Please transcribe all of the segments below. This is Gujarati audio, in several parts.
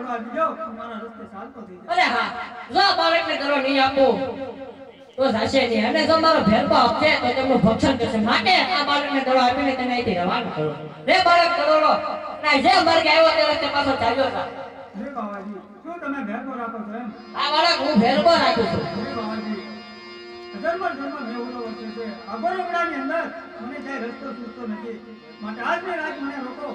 કરવા દીજો મારા રસ્તે ચાલતો થઈ જાય. અરે હા જો બાળકને દડો નહીં આપો તો થશે નહીં, અને જો મારો ભેરબા આપશે તો તેમનું ભક્ષણ થશે. માટે આ બાળકને દડો આપીને તેને અહીંથી રવાના કરો. રે બાળક દડો લો ના જે માર્ગે આવ્યો તે રસ્તે પાછો ચાલ્યો જા. રે બાવાજી શું તમે ભેરબો રાખો છો એમ? આ બાળક હું ભેરબો રાખું છું. રે બાવાજી ધર્મ મેં ઓલો વર્ષે છે આ બરોબડાની અંદર મને ક્યાંય રસ્તો સૂચતો નથી. માટે આજની રાત મને રોકો.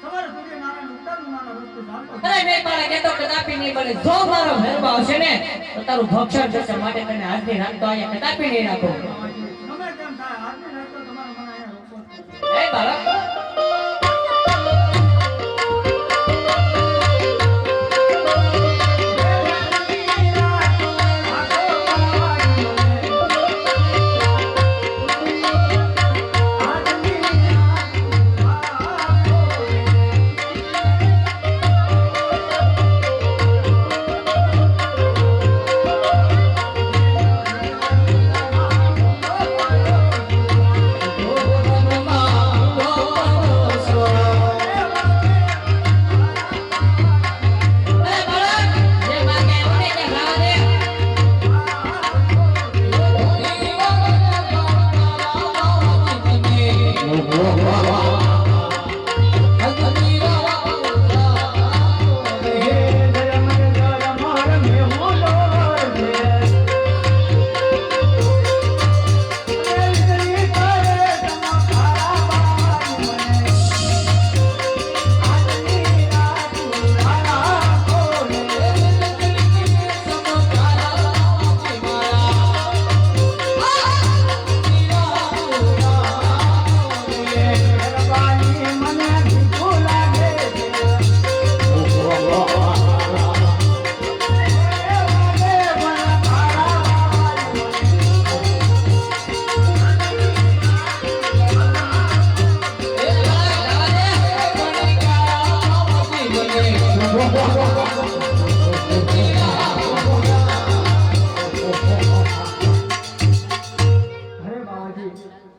સવારે સૂર્યનારાયણ ઉગતાનું મારા રસ્તે ચાલતો. અરે નહીં બાળક એ તો કદાપી નહીં બને. જો મારો ભેરબા આવશે ને તો તારું ભક્ષણ થશે. માટે તને આજની રાત તો અહીંયા કદાપી નહીં રાખો. ગમે તેમ થાય આજની રાત તો તમારો મને અહીંયા રોકો. એ બાળક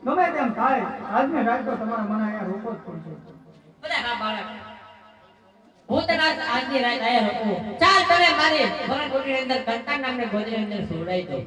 ગમે તેમ થાય આજની રાત તો તમારા મને અહીંયા રોકો જ પડશે. અરે હા બાળક હું તને આજની રાત અહીંયા રોકું. ચાલ તને મારી ભરણપોટની અંદર કંટાળ નામને ગોદરી અંદર સુવડાવી દઉં.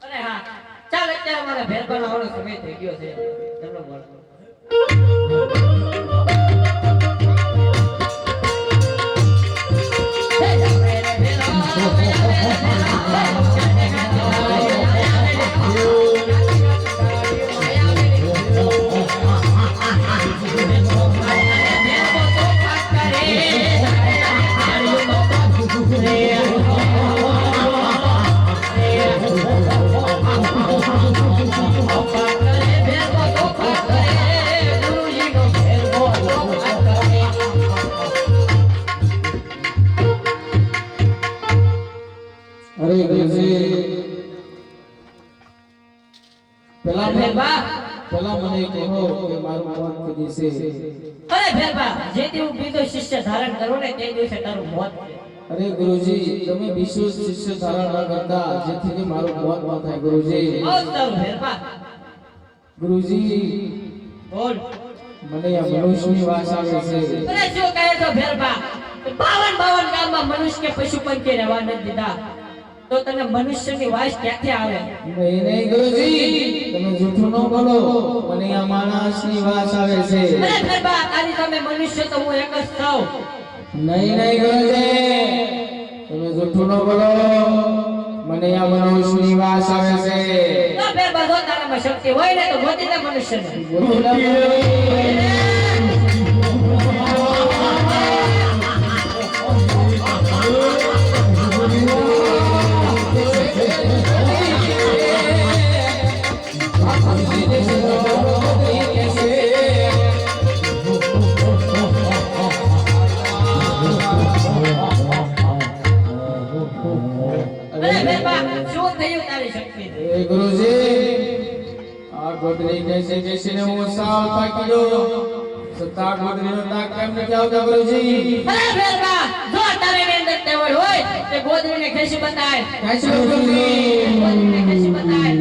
અરે હા ચાલ અત્યારે મારા ભેરબાનો આવવાનો સમય થઈ ગયો છે. તમને મળો. અરે ગુરુજી પેલા મને કહો કે મારું મોત કદી છે. અરે ભેરબા જે તું બીજો શિષ્ય ધારણ કરો ને તે દિવસે તારું મોત છે. અરે ગુરુજી તમે વિશ્વ શિષ્ય ધારણ ન કરતા જેથી મારું મોત ન થાય ગુરુજી. મોત તારું ભેરબા. ગુરુજી બોલ. મને આ મનુષ્યની વાસ આવે છે. અરે શું કહે છો ભેરબા? 52 ગામમાં મનુષ્ય કે પશુ પંખી રહેવા નથી દીધા તો તને મનુષ્યની વાસ ક્યાંથી આવે? નહીં ગુરુજી તમે જૂઠું ન બોલો. મને આ માણસની વાસ આવે છે. અરે ભેરબા તારી તમે મનુષ્ય તો હું એક જ છું. નહીં ગુરુજી તમે જૂઠું ન બોલો. મને આ મનુષ્યની વાસ આવે છે. તો ભેરબા જો તારામાં શક્તિ હોય ને તો ગોતી લે મનુષ્યને. અરે ભેરબા શું થયું શક્તિ છે. એ ગુરુજી આ ગોદરી કેસે ને હું સાવ થાકી ગયો સત્તા ગોદરીનો તાક કેમ નથી આવતો ગુરુજી અરે ફેરબા જો તારે ની અંદર ટેવડ હોય તે ગોદરીને ખેંચી બતાય. કેસે ગુરુજી ગોદરીને ખેંચી બતાય.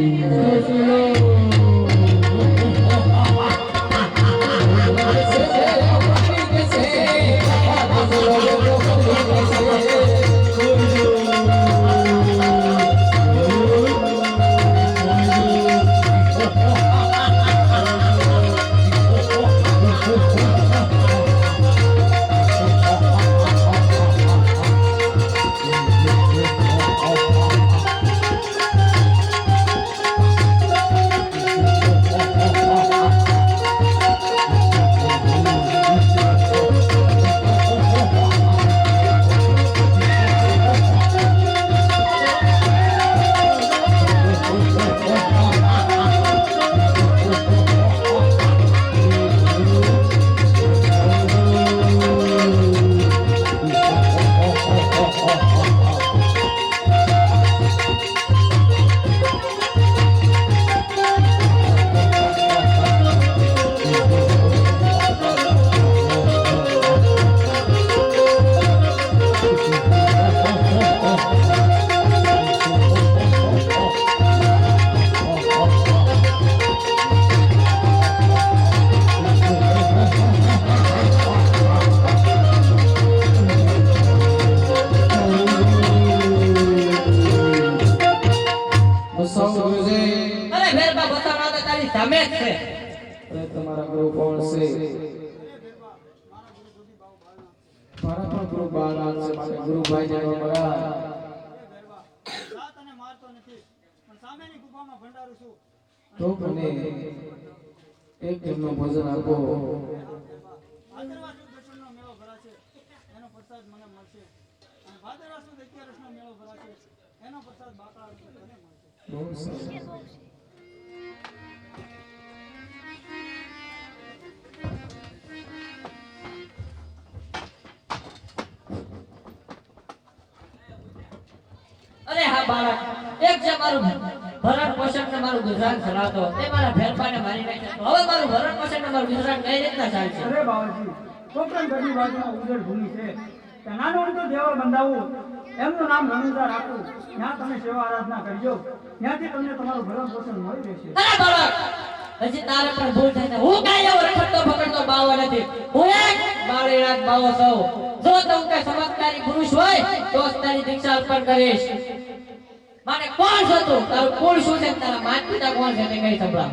અરે ફેરબા બતાવવા તો તારી સામે જ છે. તમારા ગુરુ કોણ છે મારા પણ ગુરુ બાળક છે મારે ગુરુભાઈ ને મારા જાત અને મારતો નથી પણ સામેની ગુફામાં ભંડારું છું. તો મને એક જમનો ભોજન આપો ભાદરવા સુદ દર્શનનો મેળો ભરાશે એનો પ્રસાદ મને મળશે અને ભાદરવા સુદ 11 મેળો ભરાશે એનો પ્રસાદ બાકડા રૂપે મને મળશે. બહુ સરસ. અરે હા બાળક એક જે મારું ભરણ પોષણ ને મારું ગુજરાન ચલાવતો તે મારા ફેરફારને મારી નાખ્યો. હવે મારું ભરણ પોષણ ને મારું ગુજરાન કઈ રીતના ચાલશે? અરે બાવાજી કોકણ બધી બાજુમાં ઉજળ ભૂમિ છે ત્યાં નાનું ઊંધું દેવળ બંધાવવું એમનું નામ રણુજા રાખવું ત્યાં તમે સેવા આરાધના કરજો ત્યાંથી તમને તમારું ભરણ પોષણ મળી રહેશે. અરે બાળક હજી તારે પણ ભૂલ થઈ છે. હું કાંઈ એવો રખડતો પકડતો બાવો નથી. હું એક બાળીનાથ બાવો છું. જો તું કઈ સમજદારી પુરુષ હોય તો જ તારી દીક્ષા અર્પણ કરીશ. મને કોણ છે તું? તારું કુળ શું છે? તારા માતા પિતા કોણ છે તે કઈ સંભળાવ.